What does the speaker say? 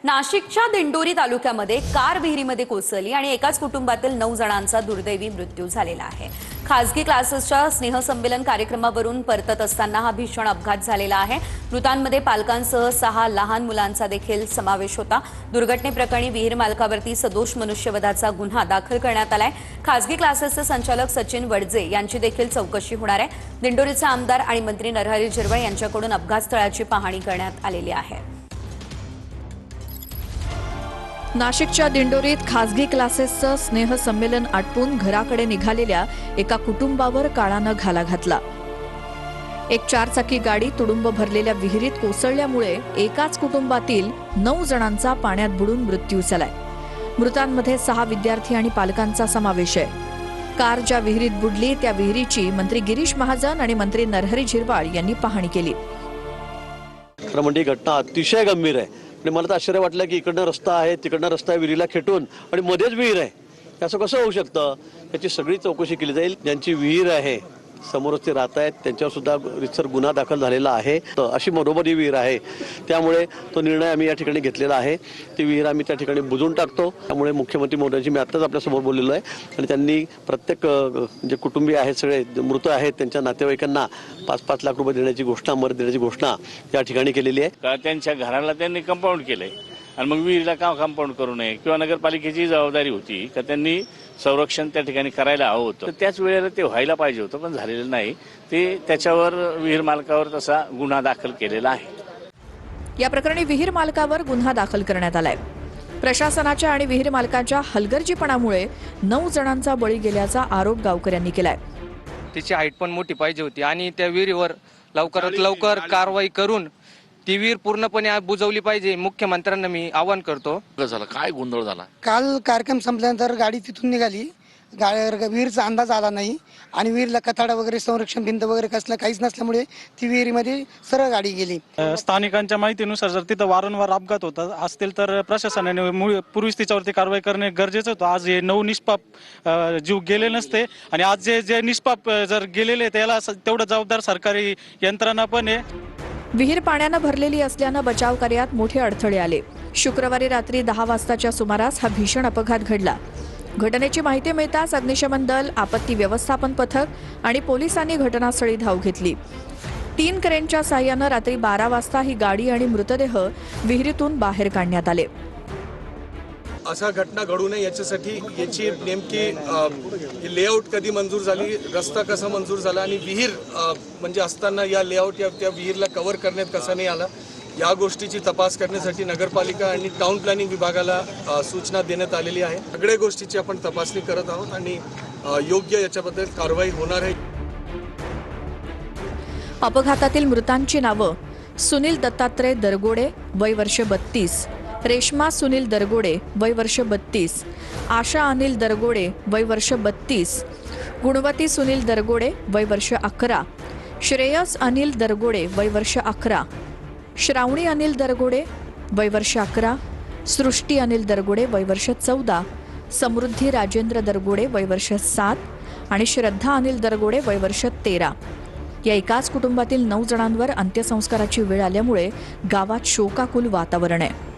नाशिकच्या दिंडोरी तालुक्यामध्ये कार विहिरीमध्ये कोसळली आणि एकाच कुटुंबातील 9 जणांचा दुर्दैवी मृत्यू झालेला आहे। खासगी क्लासेसच्या स्नेहसंमेलन कार्यक्रमावरून परतत असताना हा भीषण अपघात झालेला आहे। मृतांमध्ये पालकांसह 6 लहान मुलांचा देखील समावेश होता। दुर्घटनेप्रकरणी विहीर मालकावरती सदोष मनुष्यवधाचा गुन्हा दाखल करण्यात आलाय। खासगी क्लासेसचे संचालक सचिन वडजे यांची देखील चौकशी होणार आहे। दिंडोरीचे आमदार आणि मंत्री नरहरी झिरवळ यांच्याकडून अपघातस्थळाची पाहणी करण्यात आलेली आहे। नाशिकच्या दिंडोरीत खासगी क्लासेसचं स्नेहसंमेलन आटपून घराकडे निघालेल्या एका कुटुंबावर काळानं घाला घातला। एक 4चाकी गाडी तुडुंब भरलेल्या विहिरीत कोसळल्यामुळे एकाच कुटुंबातील 9 जणांचा पाण्यात बुडून मृत्यू झालाय। मृतांमध्ये 6 विद्यार्थी आणि पालकांचा समावेश आहे। कार ज्या विहिरीत बुडली त्या विहिरीची मंत्री गिरीश महाजन आणि मंत्री नरहरी झिरवळ यांनी पाहणी केली। खरं म्हणजे घटना अतिशय गंभीर आहे। आणि मला तर आश्चर्य वाटलं की इकडनं रस्ता आहे, तिकडनं रस्ता विहिरीला खेटून आणि मध्येच विहीर आहे। असं कसं होऊ शकतं? याची सगळी चौकशी केली जाईल। ज्यांची विहीर आहे समोरच ते राहत आहेत त्यांच्यावर सुद्धा रितसर गुन्हा दाखल झालेला आहे। अशी मधोमधी विहीर आहे, त्यामुळे तो निर्णय आम्ही या ठिकाणी घेतलेला आहे। ती विहीर आम्ही त्या ठिकाणी बुजून टाकतो। त्यामुळे मुख्यमंत्री महोदयांची मी आत्ताच आपल्यासमोर बोललेलो आहे आणि त्यांनी प्रत्येक जे कुटुंबीय आहेत सगळे मृत आहेत त्यांच्या नातेवाईकांना 5-5 लाख रुपये देण्याची घोषणा, मदत देण्याची घोषणा या ठिकाणी केलेली आहे। त्यांच्या घराला त्यांनी कंपाऊंड केलंय आणि मग विहिरीला का कंपाऊंड करू नये किंवा नगरपालिकेची जबाबदारी होती का त्यांनी संरक्षण त्या ठिकाणी करायला हवं होतं। त्याच वेळेला ते व्हायला पाहिजे होतं पण झालेलं नाही। ते त्याच्यावर विहीर मालकावर तसा गुन्हा दाखल केलेला आहे। या प्रकरणी विहीर मालकावर गुन्हा दाखल करण्यात आलाय। प्रशासनाच्या आणि विहीर मालकाच्या हलगर्जीपणामुळे 9 जणांचा बळी गेल्याचा आरोप गावकऱ्यांनी केलाय। तिची हाईट पण मोठी पाहिजे होती आणि त्या विहिरीवर लवकरात लवकर कारवाई करून ती विहीर पूर्णपणे बुजवली पाहिजे। मुख्यमंत्र्यांना मी आवाहन करतो। काय गोंधळ झाला? काल कार्यक्रम संपल्यानंतर गाडी तिथून निघाली, विहीरचा अंदाज आला नाही आणि विहीरला कथाडा वगैरे संरक्षण भिंत वगैरे कसलं काहीच नसल्यामुळे ती विहिरीमध्ये सरळ गाडी गेली। स्थानिकांच्या माहितीनुसार जर तिथं वारंवार अपघात होत असतील तर प्रशासनाने पूर्वीच तिच्यावरती कारवाई करणे गरजेचं होतं। आज हे 9 निष्पाप जीव गेले नसते आणि आज जे निष्पाप जर गेलेले त्याला तेवढं जबाबदार सरकारी यंत्रणा पण आहे। विहीर पाण्यानं भरलेली असल्यानं बचाव कार्यात मोठे अडथळे आले। शुक्रवारी रात्री 10 वाजताच्या सुमारास हा भीषण अपघात घडला। घटनेची माहिती मिळताच अग्निशमन दल, आपत्ती व्यवस्थापन पथक आणि पोलिसांनी घटनास्थळी धाव घेतली। 3 क्रेनच्या साहाय्यानं रात्री 12 वाजता ही गाडी आणि मृतदेह विहिरीतून बाहेर काढण्यात आले। अशा घटना घडू नये याच्यासाठी याची नेमकी लेआउट कधी मंजूर झाली, रस्ता कसा मंजूर झाला आणि विहीर म्हणजे असताना या लेआउट या त्या विहीरला कव्हर करण्यात कसा नाही आला या गोष्टीची तपास करण्यासाठी नगरपालिका आणि टाउन प्लॅनिंग विभागाला सूचना देण्यात आलेली आहे। सगळ्या गोष्टीची आपण तपासणी करत आहोत आणि योग्य याच्याबद्दल कारवाई होणार आहे। अपघातातील मृतांची नावं सुनील दत्तात्रय दरगोडे वय वर्ष 32, रेश्मा सुनील दरगोडे वय वर्ष 32, आशा अनिल दरगोडे वय वर्ष 32, गुणवती सुनील दरगोडे वय वर्ष 11, श्रेयस अनिल दरगोडे वय वर्ष 11, श्रावणी अनिल दरगोडे वय वर्ष 11, सृष्टी अनिल दरगोडे वय वर्ष 14, समृद्धी राजेंद्र दरगोडे वय वर्ष 7 आणि श्रद्धा अनिल दरगोडे वय वर्ष 13। या एकाच कुटुंबातील 9 जणांवर अंत्यसंस्काराची वेळ आल्यामुळे गावात शोकाकुल वातावरण आहे।